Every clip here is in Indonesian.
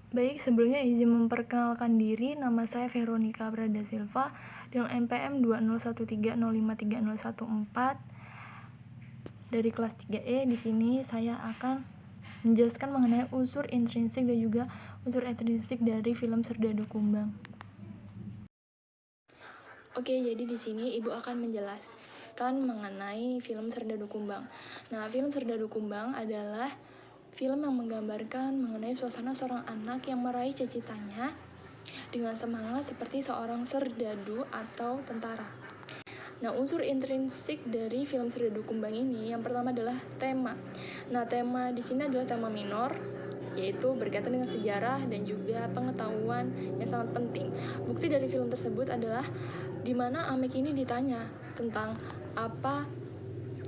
Baik, sebelumnya izin memperkenalkan diri, nama saya Veronica Brada Silva dengan NPM 20130530114 dari kelas 3E. Di sini saya akan menjelaskan mengenai unsur intrinsik dan juga unsur ekstrinsik dari film Serdadu Kumbang. Oke, jadi di sini Ibu akan menjelaskan mengenai film Serdadu Kumbang. Nah, film Serdadu Kumbang adalah film yang menggambarkan mengenai suasana seorang anak yang meraih cita-citanya dengan semangat seperti seorang serdadu atau tentara. Nah, unsur intrinsik dari film Serdadu Kumbang ini yang pertama adalah tema. Nah, tema di sini adalah tema minor, yaitu berkaitan dengan sejarah dan juga pengetahuan yang sangat penting. Bukti dari film tersebut adalah di mana Amek ini ditanya tentang apa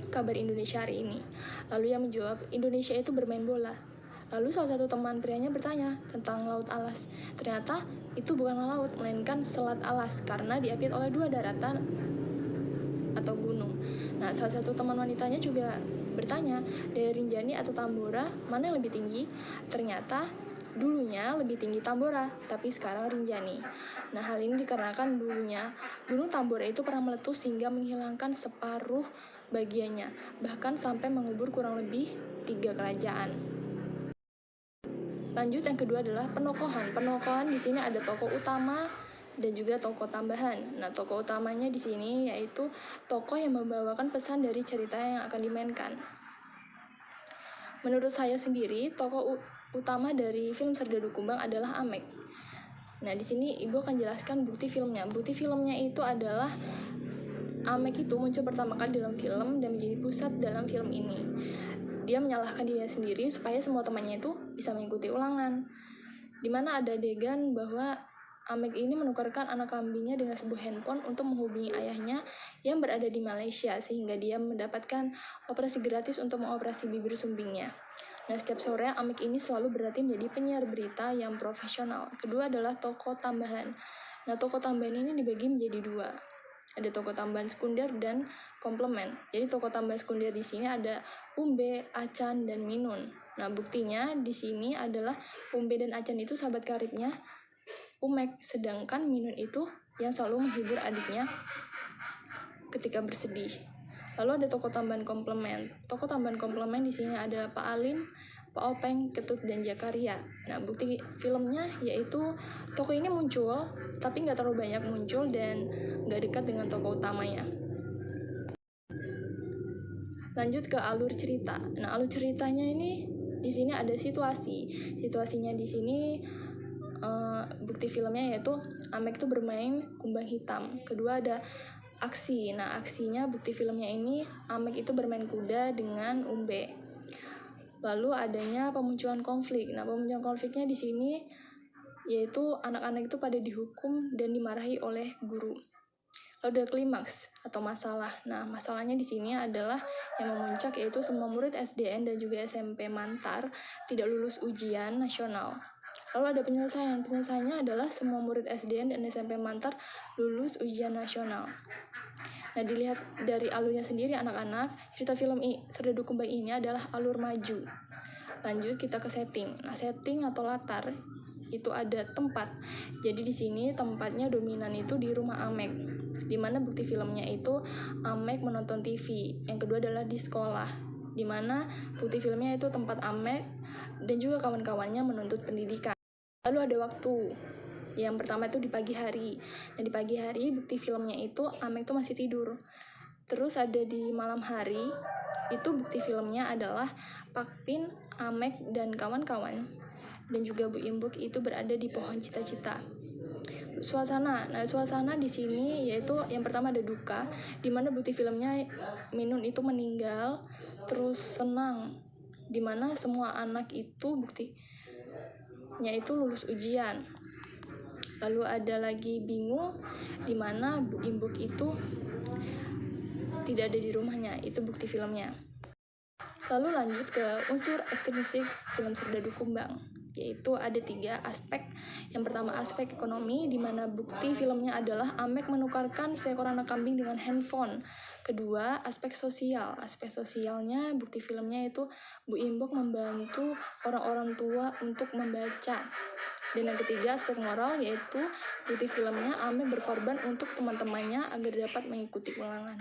kabar Indonesia hari ini. Lalu ia menjawab, Indonesia itu bermain bola. Lalu salah satu teman prianya bertanya tentang Laut Alas. Ternyata itu bukanlah laut, melainkan Selat Alas karena diapit oleh dua daratan atau gunung. Nah, salah satu teman wanitanya juga bertanya, dari Rinjani atau Tambora, mana yang lebih tinggi? Ternyata dulunya lebih tinggi Tambora, tapi sekarang Rinjani. Nah, hal ini dikarenakan dulunya Gunung Tambora itu pernah meletus hingga menghilangkan separuh bagiannya, bahkan sampai mengubur kurang lebih 3 kerajaan. Lanjut, yang kedua adalah penokohan. Penokohan di sini ada tokoh utama dan juga tokoh tambahan. Nah, tokoh utamanya di sini yaitu tokoh yang membawakan pesan dari cerita yang akan dimainkan. Menurut saya sendiri, tokoh utama dari film Serdadu Kumbang adalah Amek. Nah, di sini Ibu akan jelaskan bukti filmnya. Bukti filmnya itu adalah Amek itu muncul pertama kali dalam film dan menjadi pusat dalam film ini. Dia menyalahkan dirinya sendiri supaya semua temannya itu bisa mengikuti ulangan. Di mana ada adegan bahwa Amek ini menukarkan anak kambingnya dengan sebuah handphone untuk menghubungi ayahnya yang berada di Malaysia, sehingga dia mendapatkan operasi gratis untuk mengoperasi bibir sumbingnya. Nah, setiap sore Amek ini selalu berlatih menjadi penyiar berita yang profesional. Kedua adalah tokoh tambahan. Nah, tokoh tambahan ini dibagi menjadi dua. Ada tokoh tambahan sekunder dan komplement. Jadi tokoh tambahan sekunder di sini ada Umbe, Acan, dan Minun. Nah, buktinya di sini adalah Umbe dan Acan itu sahabat karibnya Umek, sedangkan Minun itu yang selalu menghibur adiknya ketika bersedih. Lalu ada tokoh tambahan komplement. Tokoh tambahan komplement di sini ada Pak Alim, Pak Openg, Ketut, dan Jakaria. Nah, bukti filmnya yaitu tokoh ini muncul, tapi nggak terlalu banyak muncul dan nggak dekat dengan tokoh utamanya. Lanjut ke alur cerita. Nah, alur ceritanya ini di sini ada situasi. Situasinya di sini bukti filmnya yaitu Amek itu bermain kumbang hitam. Kedua ada aksi. Nah, aksinya bukti filmnya ini Amek itu bermain kuda dengan Umbe. Lalu adanya pemunculan konflik. Nah, pemunculan konfliknya di sini yaitu anak-anak itu pada dihukum dan dimarahi oleh guru. Lalu ada klimaks atau masalah. Nah, masalahnya di sini adalah yang memuncak yaitu semua murid SDN dan juga SMP Mantar tidak lulus ujian nasional. Lalu ada penyelesaian. Penyelesaiannya adalah semua murid SDN dan SMP Mantar lulus ujian nasional. Nah, dilihat dari alurnya sendiri anak-anak, cerita film Serdadu Kumbang ini adalah alur maju. Lanjut kita ke setting. Nah, setting atau latar itu ada tempat. Jadi di sini tempatnya dominan itu di rumah Amek. Di mana bukti filmnya itu Amek menonton TV. Yang kedua adalah di sekolah. Di mana bukti filmnya itu tempat Amek dan juga kawan-kawannya menuntut pendidikan. Lalu ada waktu. Yang pertama itu di pagi hari. Dan di pagi hari bukti filmnya itu Amek itu masih tidur. Terus ada di malam hari, itu bukti filmnya adalah Pak Pin, Amek, dan kawan-kawan. Dan juga Bu Imbuk itu berada di pohon cita-cita. Suasana. Nah, suasana di sini yaitu yang pertama ada duka, di mana bukti filmnya Minun itu meninggal, terus senang, di mana semua anak itu buktinya itu lulus ujian. Lalu ada lagi bingung, di mana Bu Imbuk itu tidak ada di rumahnya, itu bukti filmnya. Lalu lanjut ke unsur ekstrinsik film Serdadu Kumbang, yaitu ada 3 aspek. Yang pertama aspek ekonomi, di mana bukti filmnya adalah Amek menukarkan seekor anak kambing dengan handphone. Kedua, aspek sosial. Aspek sosialnya bukti filmnya itu Bu Imbok membantu orang-orang tua untuk membaca. Dan yang ketiga, aspek moral, yaitu bukti filmnya Amek berkorban untuk teman-temannya agar dapat mengikuti ulangan.